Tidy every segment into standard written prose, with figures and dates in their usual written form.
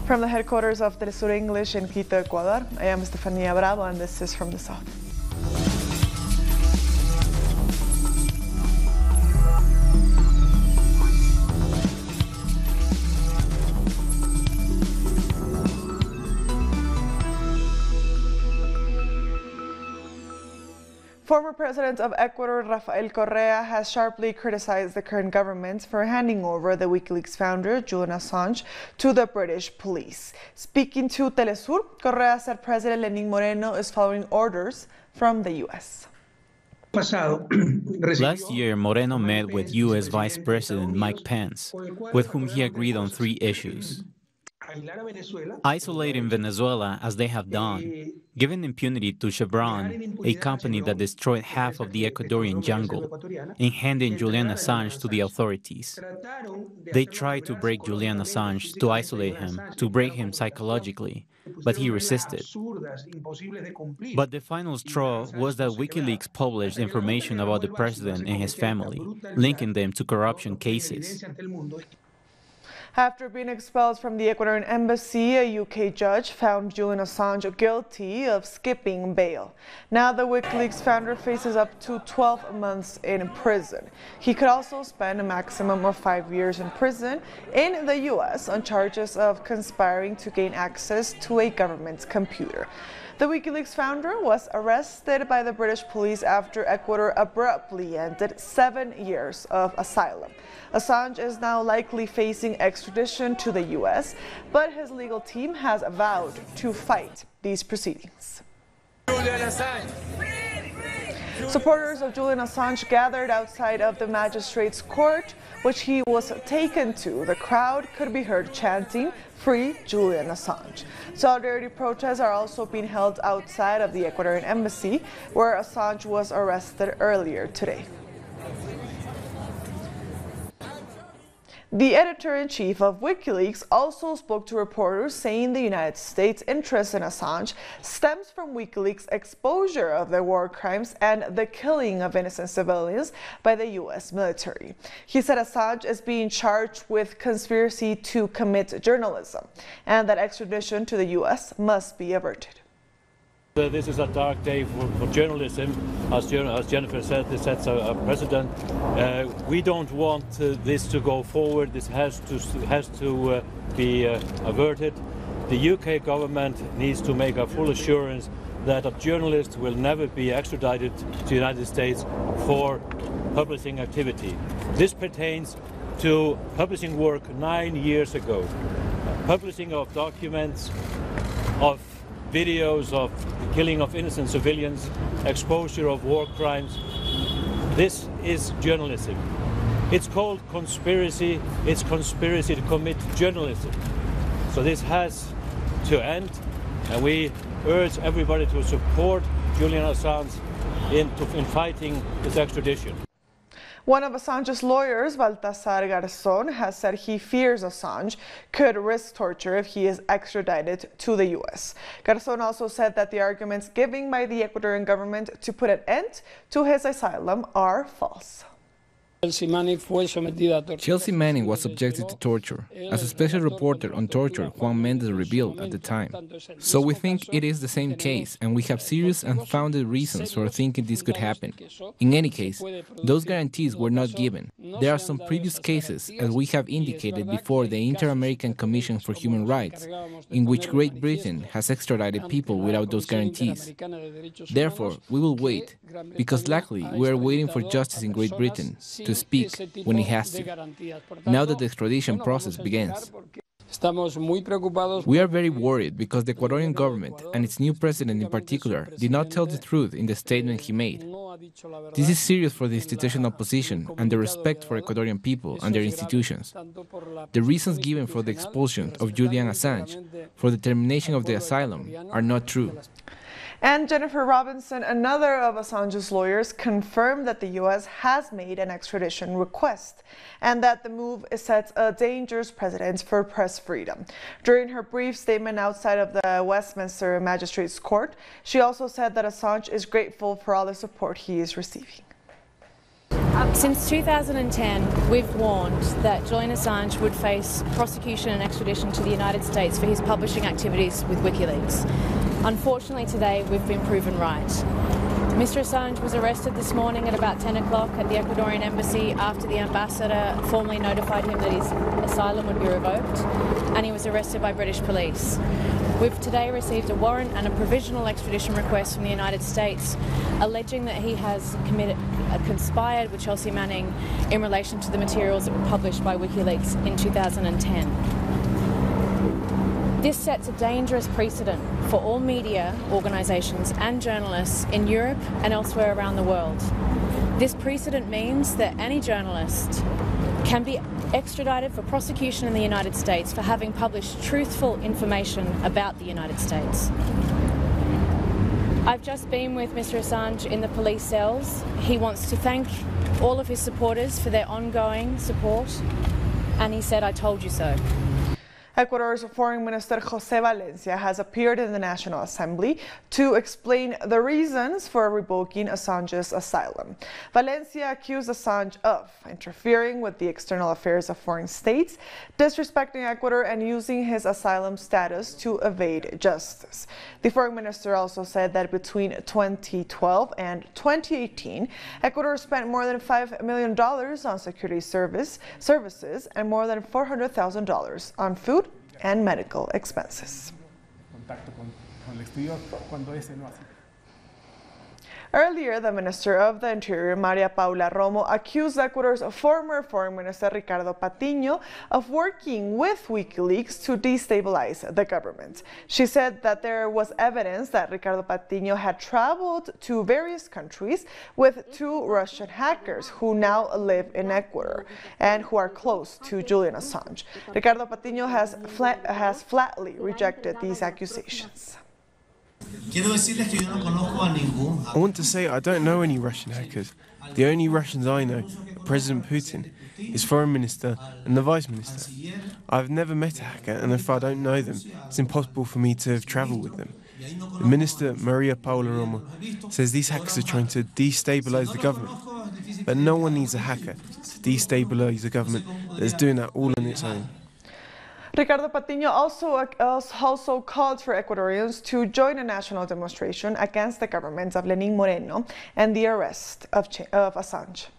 From the headquarters of Telesur English in Quito, Ecuador, I am Estefania Bravo, and this is From the South. Former President of Ecuador, Rafael Correa, has sharply criticized the current government for handing over the WikiLeaks founder, Julian Assange, to the British police. Speaking to Telesur, Correa said President Lenín Moreno is following orders from the U.S. Last year, Moreno met with U.S. Vice President Mike Pence, with whom he agreed on 3 issues. Isolating Venezuela as they have done, giving impunity to Chevron, a company that destroyed half of the Ecuadorian jungle, and handing Julian Assange to the authorities. They tried to break Julian Assange, to isolate him, to break him psychologically, but he resisted. But the final straw was that WikiLeaks published information about the president and his family, linking them to corruption cases. After being expelled from the Ecuadorian embassy, a UK judge found Julian Assange guilty of skipping bail. Now the WikiLeaks founder faces up to 12 months in prison. He could also spend a maximum of 5 years in prison in the US on charges of conspiring to gain access to a government computer. The WikiLeaks founder was arrested by the British police after Ecuador abruptly ended 7 years of asylum. Assange is now likely facing extradition to the U.S., but his legal team has vowed to fight these proceedings. Julian Assange. Supporters of Julian Assange gathered outside of the magistrate's court, which he was taken to. The crowd could be heard chanting, "Free Julian Assange." Solidarity protests are also being held outside of the Ecuadorian embassy, where Assange was arrested earlier today. The editor-in-chief of WikiLeaks also spoke to reporters, saying the United States' interest in Assange stems from WikiLeaks' exposure of their war crimes and the killing of innocent civilians by the U.S. military. He said Assange is being charged with conspiracy to commit journalism and that extradition to the U.S. must be averted. This is a dark day for journalism. As Jennifer said, this sets a precedent. We don't want this to go forward. This has to be averted. The UK government needs to make a full assurance that a journalist will never be extradited to the United States for publishing activity. This pertains to publishing work 9 years ago. Publishing of documents, of videos of the killing of innocent civilians, exposure of war crimes. This is journalism. It's called conspiracy. It's conspiracy to commit journalism. So this has to end, and we urge everybody to support Julian Assange in fighting this extradition. One of Assange's lawyers, Baltasar Garzon, has said he fears Assange could risk torture if he is extradited to the U.S. Garzon also said that the arguments given by the Ecuadorian government to put an end to his asylum are false. Chelsea Manning was subjected to torture, as a special reporter on torture, Juan Mendez, revealed at the time. So we think it is the same case, and we have serious and founded reasons for thinking this could happen. In any case, those guarantees were not given. There are some previous cases, as we have indicated before the Inter-American Commission for Human Rights, in which Great Britain has extradited people without those guarantees. Therefore, we will wait, because luckily we are waiting for justice in Great Britain to speak when he has to, now that the extradition process begins. We are very worried because the Ecuadorian government, and its new president in particular, did not tell the truth in the statement he made. This is serious for the institutional position and the respect for Ecuadorian people and their institutions. The reasons given for the expulsion of Julian Assange, for the termination of the asylum, are not true. And Jennifer Robinson, another of Assange's lawyers, confirmed that the U.S. has made an extradition request and that the move sets a dangerous precedent for press freedom. During her brief statement outside of the Westminster Magistrates Court, she also said that Assange is grateful for all the support he is receiving. Since 2010, we've warned that Julian Assange would face prosecution and extradition to the United States for his publishing activities with WikiLeaks. Unfortunately, today we've been proven right. Mr. Assange was arrested this morning at about 10 o'clock at the Ecuadorian embassy after the ambassador formally notified him that his asylum would be revoked, and he was arrested by British police. We've today received a warrant and a provisional extradition request from the United States alleging that he has conspired with Chelsea Manning in relation to the materials that were published by WikiLeaks in 2010. This sets a dangerous precedent for all media organisations and journalists in Europe and elsewhere around the world. This precedent means that any journalist can be extradited for prosecution in the United States for having published truthful information about the United States. I've just been with Mr. Assange in the police cells. He wants to thank all of his supporters for their ongoing support, and he said, "I told you so." Ecuador's Foreign Minister José Valencia has appeared in the National Assembly to explain the reasons for revoking Assange's asylum. Valencia accused Assange of interfering with the external affairs of foreign states, disrespecting Ecuador, and using his asylum status to evade justice. The foreign minister also said that between 2012 and 2018, Ecuador spent more than $5 million on security services and more than $400,000 on food and medical expenses. Earlier, the Minister of the Interior, Maria Paula Romo, accused Ecuador's former Foreign Minister Ricardo Patiño of working with WikiLeaks to destabilize the government. She said that there was evidence that Ricardo Patiño had traveled to various countries with two Russian hackers who now live in Ecuador and who are close to Julian Assange. Ricardo Patiño has flatly rejected these accusations. I want to say I don't know any Russian hackers. The only Russians I know are President Putin, his foreign minister and the vice minister. I've never met a hacker, and if I don't know them, it's impossible for me to have travelled with them. The minister, Maria Paula Romo, says these hackers are trying to destabilise the government. But no one needs a hacker to destabilise a government that's doing that all on its own. Ricardo Patiño also called for Ecuadorians to join a national demonstration against the government of Lenín Moreno and the arrest of Assange.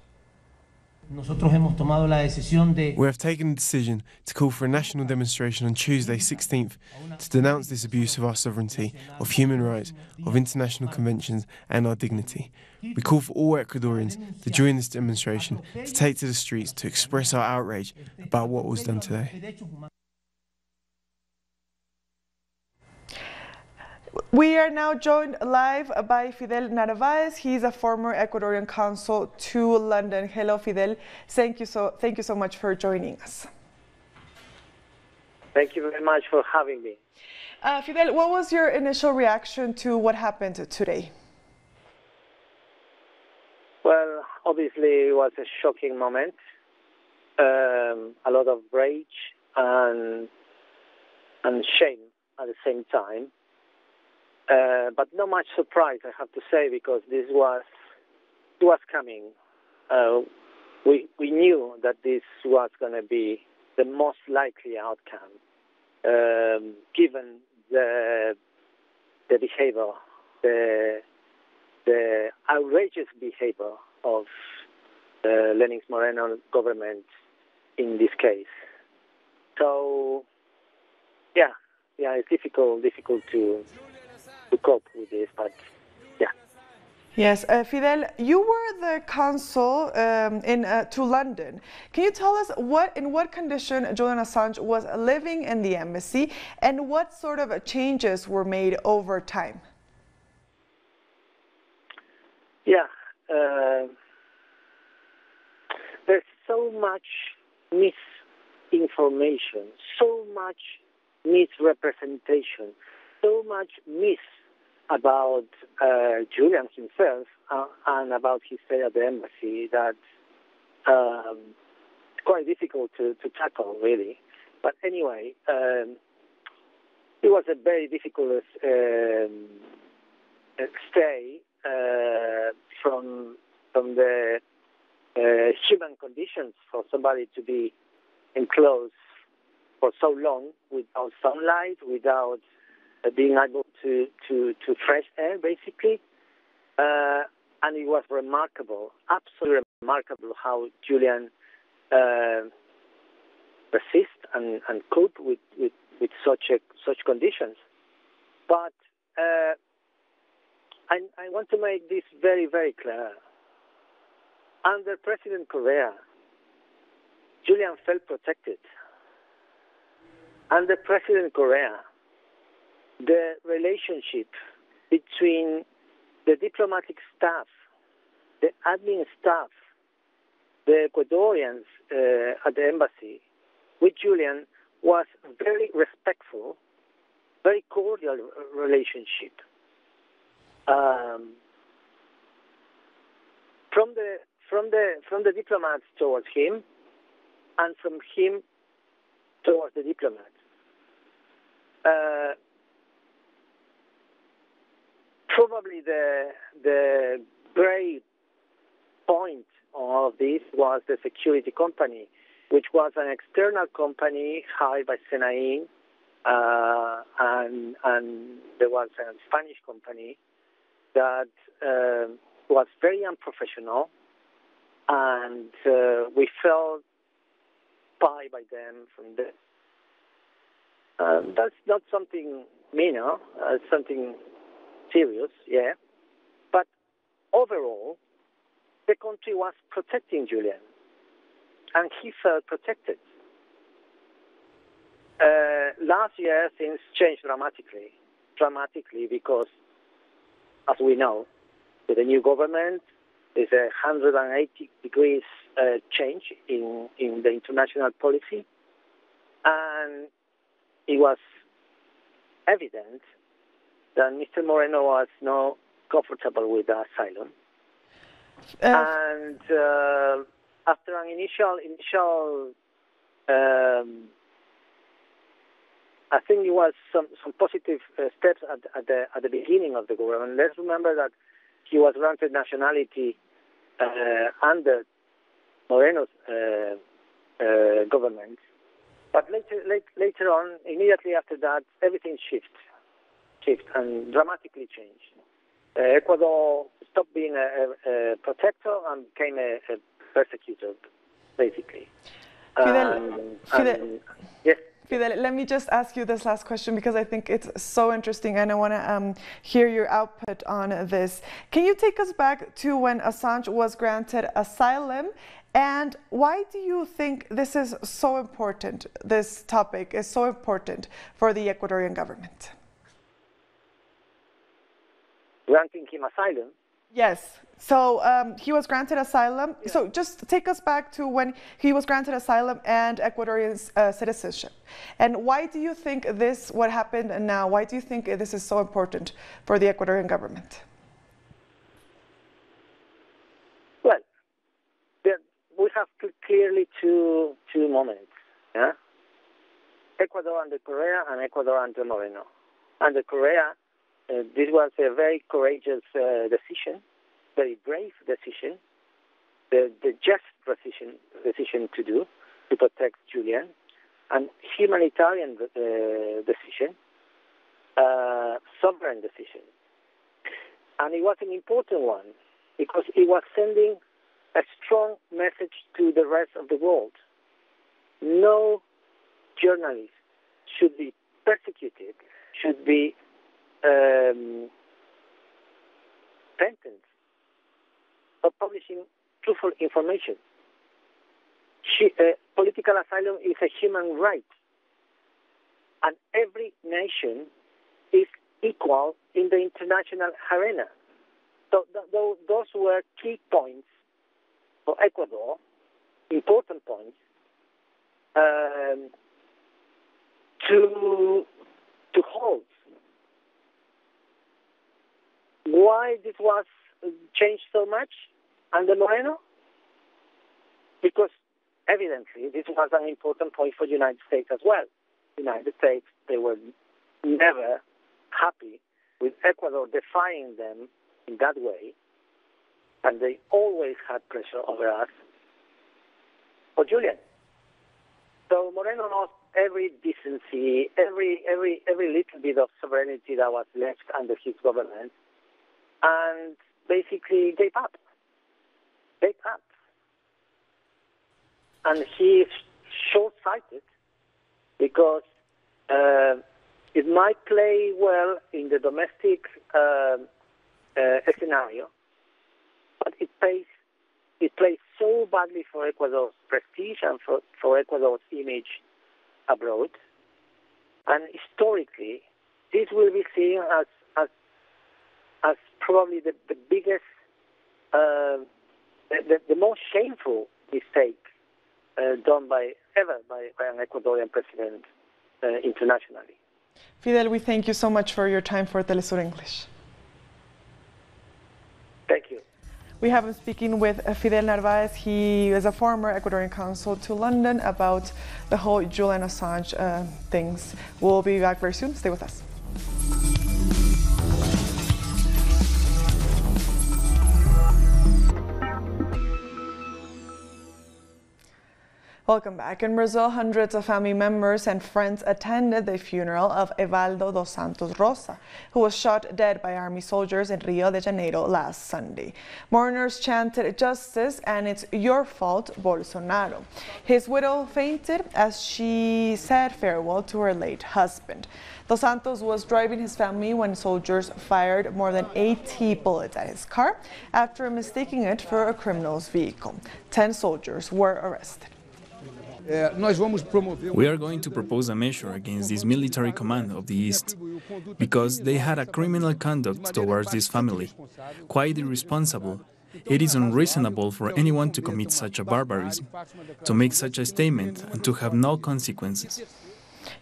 We have taken a decision to call for a national demonstration on Tuesday 16th to denounce this abuse of our sovereignty, of human rights, of international conventions and our dignity. We call for all Ecuadorians to join this demonstration, to take to the streets to express our outrage about what was done today. We are now joined live by Fidel Narvaez. He's a former Ecuadorian consul to London. Hello, Fidel. Thank you so much for joining us. Thank you very much for having me. Fidel, what was your initial reaction to what happened today? Well, obviously it was a shocking moment. A lot of rage and shame at the same time. But not much surprise, I have to say, because this was coming. We knew that this was going to be the most likely outcome, given the behavior, the outrageous behavior of the Lenín Moreno government in this case. So, yeah, it's difficult to cope with this, but yeah. Yes, Fidel, you were the consul to London. Can you tell us in what condition Julian Assange was living in the embassy and what sort of changes were made over time? Yeah, there's so much misinformation, so much misrepresentation, so much about Julian himself and about his stay at the embassy that it's quite difficult to tackle, really. But anyway, it was a very difficult stay from the human conditions for somebody to be enclosed for so long without sunlight, without being able to fresh air, basically. And it was remarkable, absolutely remarkable how Julian persist and cope with such conditions. But I want to make this very, very clear. Under President Correa, Julian felt protected. Under President Correa, the relationship between the diplomatic staff, the admin staff, the Ecuadorians at the embassy with Julian was very respectful, very cordial relationship. From the diplomats towards him, and from him towards the diplomats. Probably the great point of this was the security company, which was an external company hired by Senain, and there was a Spanish company that was very unprofessional, and we felt spied by them from this. That's not something minor, something serious, yeah. But overall, the country was protecting Julian, and he felt protected. Last year, things changed dramatically, because, as we know, with the new government, there's a 180 degrees change in the international policy, and it was evident that Mr. Moreno was not comfortable with the asylum. And after an initial I think it was some positive steps at the beginning of the government. Let's remember that he was granted nationality under Moreno's government. But later on, immediately after that, everything shifted and dramatically changed. Ecuador stopped being a protector and became a persecutor, basically. Yes. Fidel, let me just ask you this last question, because I think it's so interesting and I want to hear your output on this. Can you take us back to when Assange was granted asylum, and why do you think this is so important, this topic is so important for the Ecuadorian government? Granting him asylum? Yes. So he was granted asylum. Yeah. So just take us back to when he was granted asylum and Ecuadorian citizenship. And why do you think this, what happened now, why do you think this is so important for the Ecuadorian government? Well, we have clearly two moments. Yeah? Ecuador under Correa and Ecuador under Moreno. Under Correa, this was a very courageous decision, very brave decision, the just decision to do, to protect Julian, and humanitarian decision, sovereign decision. And it was an important one, because it was sending a strong message to the rest of the world. No journalist should be persecuted, should be sentenced for publishing truthful information. Political asylum is a human right, and every nation is equal in the international arena. So those were key points for Ecuador, important points, to hold. Why this was changed so much under Moreno? Because evidently this was an important point for the United States as well. The United States, they were never happy with Ecuador defying them in that way. and they always had pressure over us, for Julian. So Moreno lost every decency, every little bit of sovereignty that was left under his government, and basically gave up. And he is short-sighted because it might play well in the domestic scenario, but it plays so badly for Ecuador's prestige and for Ecuador's image abroad. And historically, this will be seen as probably the biggest, the most shameful mistake done by an Ecuadorian president internationally. Fidel, we thank you so much for your time for Telesur English. Thank you. We have been speaking with Fidel Narvaez. He is a former Ecuadorian consul to London about the whole Julian Assange things. We'll be back very soon. Stay with us. Welcome back. In Brazil, hundreds of family members and friends attended the funeral of Evaldo dos Santos Rosa, who was shot dead by army soldiers in Rio de Janeiro last Sunday. Mourners chanted justice and it's your fault, Bolsonaro. His widow fainted as she said farewell to her late husband. Dos Santos was driving his family when soldiers fired more than 80 bullets at his car after mistaking it for a criminal's vehicle. 10 soldiers were arrested. We are going to propose a measure against this military command of the East because they had a criminal conduct towards this family, quite irresponsible. It is unreasonable for anyone to commit such a barbarism, to make such a statement and to have no consequences.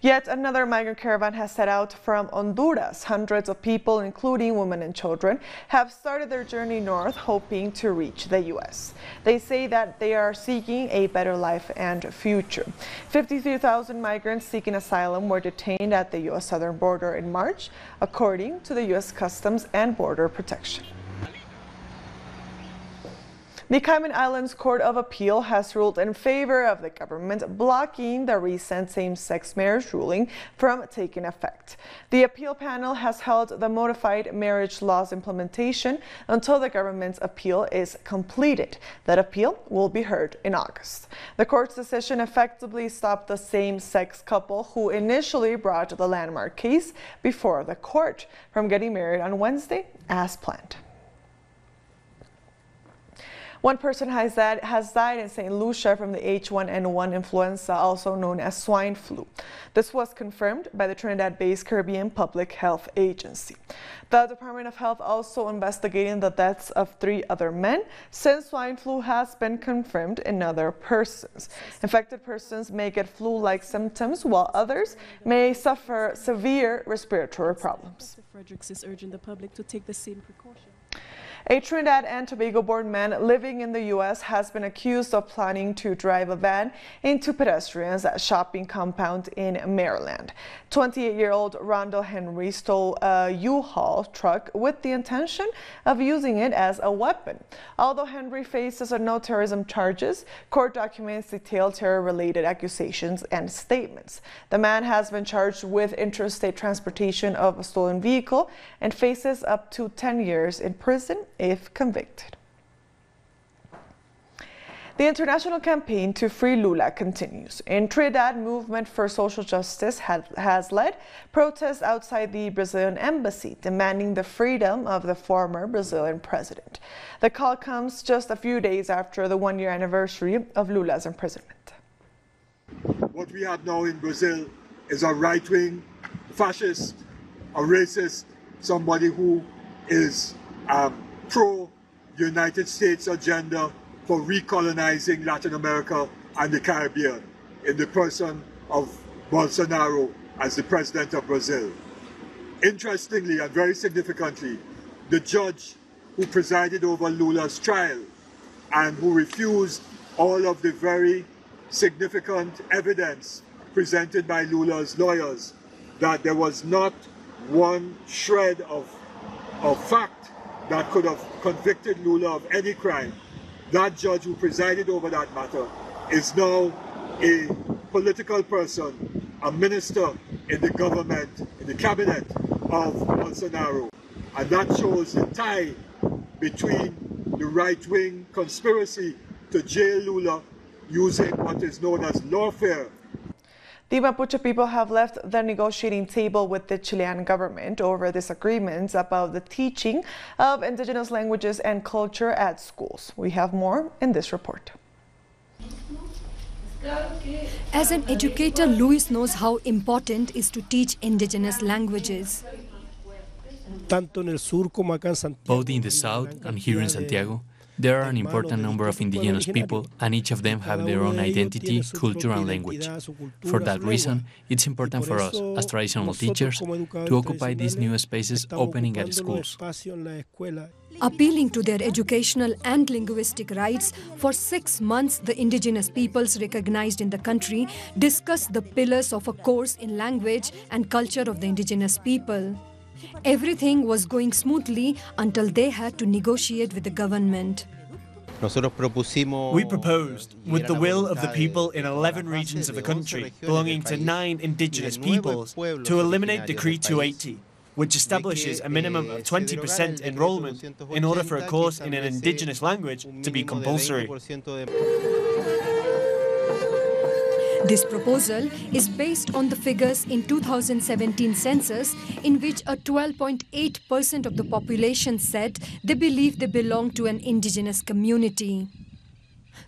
Yet another migrant caravan has set out from Honduras. Hundreds of people, including women and children, have started their journey north, hoping to reach the U.S. They say that they are seeking a better life and future. 53,000 migrants seeking asylum were detained at the U.S. southern border in March, according to the U.S. Customs and Border Protection. The Cayman Islands Court of Appeal has ruled in favor of the government, blocking the recent same-sex marriage ruling from taking effect. The appeal panel has held the modified marriage law's implementation until the government's appeal is completed. That appeal will be heard in August. The court's decision effectively stopped the same-sex couple who initially brought the landmark case before the court from getting married on Wednesday as planned. One person has died in St. Lucia from the H1N1 influenza, also known as swine flu. This was confirmed by the Trinidad-based Caribbean Public Health Agency. The Department of Health also investigating the deaths of 3 other men, since swine flu has been confirmed in other persons. Infected persons may get flu-like symptoms, while others may suffer severe respiratory problems. Fredericks is urging the public to take the same precaution. A Trinidad and Tobago-born man living in the U.S. has been accused of planning to drive a van into pedestrians at a shopping compound in Maryland. 28-year-old Rondell Henry stole a U-Haul truck with the intention of using it as a weapon. Although Henry faces no terrorism charges, court documents detail terror-related accusations and statements. The man has been charged with interstate transportation of a stolen vehicle and faces up to 10 years in prison if convicted. The international campaign to free Lula continues. In Trinidad, movement for social justice has led protests outside the Brazilian embassy, demanding the freedom of the former Brazilian president. The call comes just a few days after the one-year anniversary of Lula's imprisonment. What we have now in Brazil is a right-wing fascist, a racist, somebody who is pro-United States agenda for recolonizing Latin America and the Caribbean in the person of Bolsonaro as the president of Brazil. Interestingly and very significantly, the judge who presided over Lula's trial and who refused all of the very significant evidence presented by Lula's lawyers that there was not one shred of fact that could have convicted Lula of any crime, that judge who presided over that matter is now a political person, a minister in the government, in the cabinet of Bolsonaro. And that shows the tie between the right-wing conspiracy to jail Lula using what is known as lawfare. The Mapuche people have left the negotiating table with the Chilean government over disagreements about the teaching of indigenous languages and culture at schools. We have more in this report. As an educator, Luis knows how important it is to teach indigenous languages. Both in the south and here in Santiago, there are an important number of indigenous people, and each of them have their own identity, culture and language. For that reason, it's important for us, as traditional teachers, to occupy these new spaces opening at schools. Appealing to their educational and linguistic rights, for 6 months the indigenous peoples recognized in the country discussed the pillars of a course in language and culture of the indigenous people. Everything was going smoothly until they had to negotiate with the government. We proposed, with the will of the people in 11 regions of the country, belonging to 9 indigenous peoples, to eliminate Decree 280, which establishes a minimum of 20% enrollment in order for a course in an indigenous language to be compulsory. This proposal is based on the figures in 2017 census, in which a 12.8% of the population said they believe they belong to an indigenous community.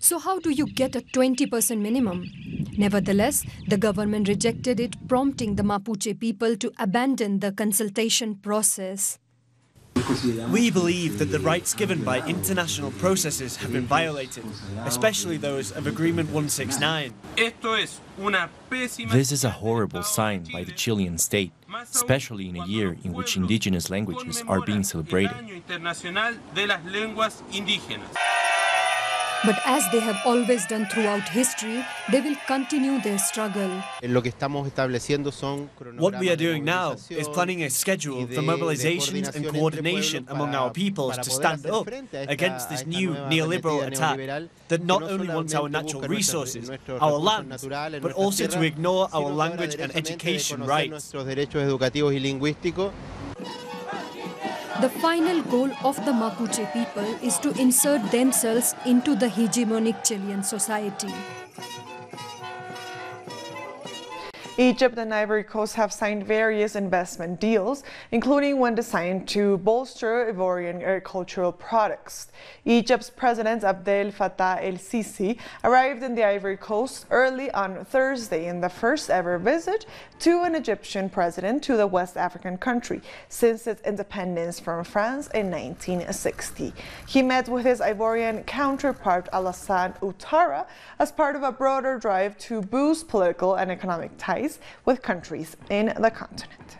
So how do you get a 20% minimum? Nevertheless, the government rejected it, prompting the Mapuche people to abandon the consultation process. We believe that the rights given by international processes have been violated, especially those of Agreement 169. This is a horrible sign by the Chilean state, especially in a year in which indigenous languages are being celebrated. But as they have always done throughout history, they will continue their struggle. What we are doing now is planning a schedule for mobilizations and coordination among our peoples to stand up against this new neoliberal attack that not only wants our natural resources, our lands, but also to ignore our language and education rights. The final goal of the Mapuche people is to insert themselves into the hegemonic Chilean society. Egypt and Ivory Coast have signed various investment deals, including one designed to bolster Ivorian agricultural products. Egypt's President Abdel Fattah el-Sisi arrived in the Ivory Coast early on Thursday in the first ever visit to an Egyptian president to the West African country since its independence from France in 1960. He met with his Ivorian counterpart Alassane Ouattara as part of a broader drive to boost political and economic ties with countries in the continent.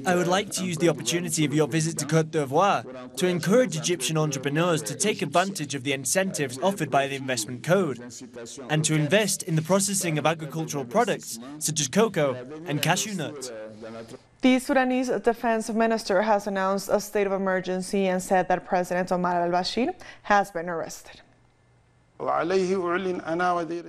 I would like to use the opportunity of your visit to Côte d'Ivoire to encourage Egyptian entrepreneurs to take advantage of the incentives offered by the investment code and to invest in the processing of agricultural products such as cocoa and cashew nuts. The Sudanese defense minister has announced a state of emergency and said that President Omar al-Bashir has been arrested.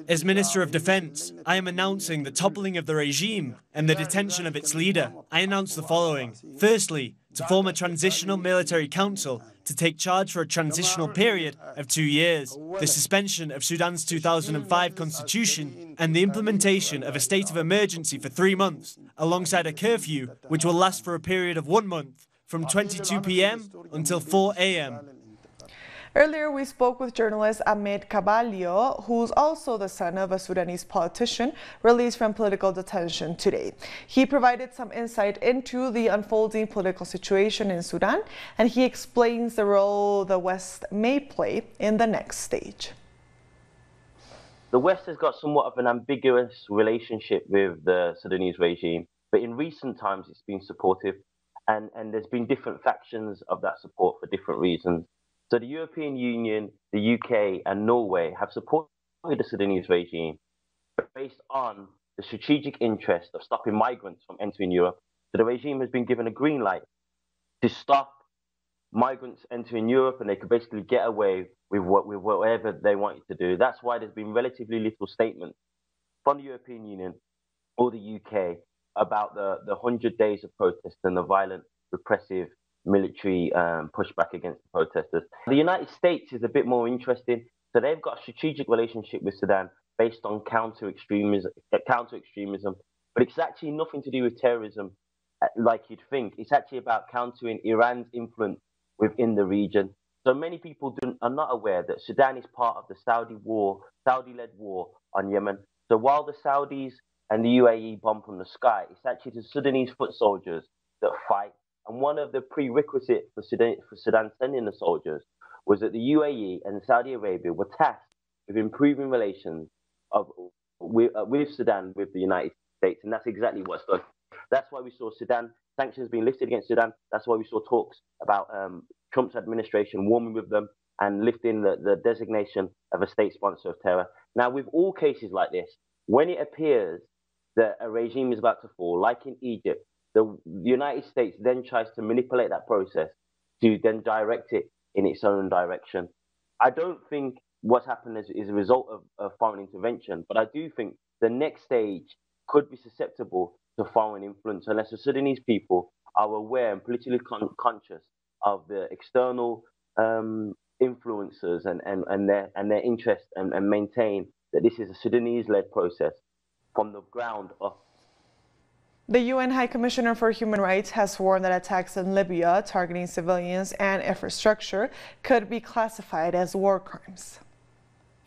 As Minister of Defense, I am announcing the toppling of the regime and the detention of its leader. I announce the following. Firstly, to form a transitional military council to take charge for a transitional period of 2 years, the suspension of Sudan's 2005 constitution, and the implementation of a state of emergency for 3 months, alongside a curfew which will last for a period of 1 month, from 22 p.m. until 4 a.m. Earlier, we spoke with journalist Ahmed Caballo, who's also the son of a Sudanese politician released from political detention today. He provided some insight into the unfolding political situation in Sudan, and he explains the role the West may play in the next stage. The West has got somewhat of an ambiguous relationship with the Sudanese regime, but in recent times it's been supportive, and there's been different factions of that support for different reasons. So the European Union, the UK and Norway have supported the Sudanese regime based on the strategic interest of stopping migrants from entering Europe. So the regime has been given a green light to stop migrants entering Europe, and they could basically get away with whatever they wanted to do. That's why there's been relatively little statements from the European Union or the UK about the 100 days of protest and the violent, repressive military pushback against the protesters. The United States is a bit more interesting. So they've got a strategic relationship with Sudan based on counter-extremism, but it's actually nothing to do with terrorism like you'd think. It's actually about countering Iran's influence within the region. So many people are not aware that Sudan is part of the Saudi-led war on Yemen. So while the Saudis and the UAE bomb from the sky, it's actually the Sudanese foot soldiers that fight. And one of the prerequisites for Sudan sending the soldiers was that the UAE and Saudi Arabia were tasked with improving relations with Sudan with the United States. And that's exactly what's done. That's why we saw Sudan, sanctions being lifted against Sudan. That's why we saw talks about Trump's administration warming with them and lifting the designation of a state sponsor of terror. Now, with all cases like this, when it appears that a regime is about to fall, like in Egypt, the United States then tries to manipulate that process to then direct it in its own direction. I don't think what's happened is a result of foreign intervention, but I do think the next stage could be susceptible to foreign influence unless the Sudanese people are aware and politically conscious of the external influences and their interest and maintain that this is a Sudanese-led process from the ground up. The UN High Commissioner for Human Rights has warned that attacks in Libya targeting civilians and infrastructure could be classified as war crimes.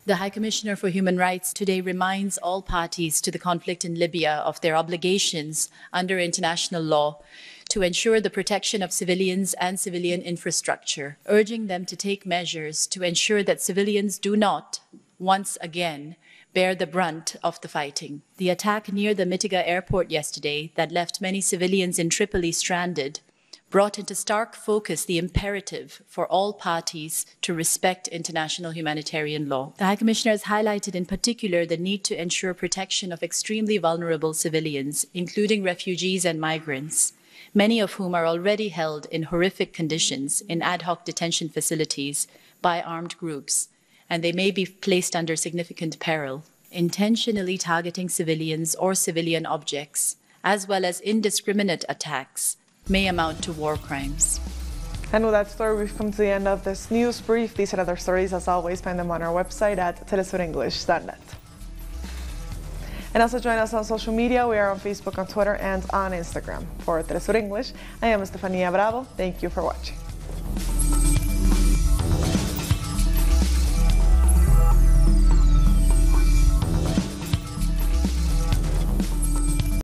The High Commissioner for Human Rights today reminds all parties to the conflict in Libya of their obligations under international law to ensure the protection of civilians and civilian infrastructure, urging them to take measures to ensure that civilians do not, once again, bear the brunt of the fighting. The attack near the Mitiga airport yesterday that left many civilians in Tripoli stranded brought into stark focus the imperative for all parties to respect international humanitarian law. The High Commissioner has highlighted in particular the need to ensure protection of extremely vulnerable civilians, including refugees and migrants, many of whom are already held in horrific conditions in ad hoc detention facilities by armed groups, and they may be placed under significant peril. Intentionally targeting civilians or civilian objects, as well as indiscriminate attacks, may amount to war crimes. And with that story, we've come to the end of this news brief. These and other stories, as always, find them on our website at telesurenglish.net. And also join us on social media. We are on Facebook, on Twitter, and on Instagram. For Telesur English, I am Estefania Bravo. Thank you for watching.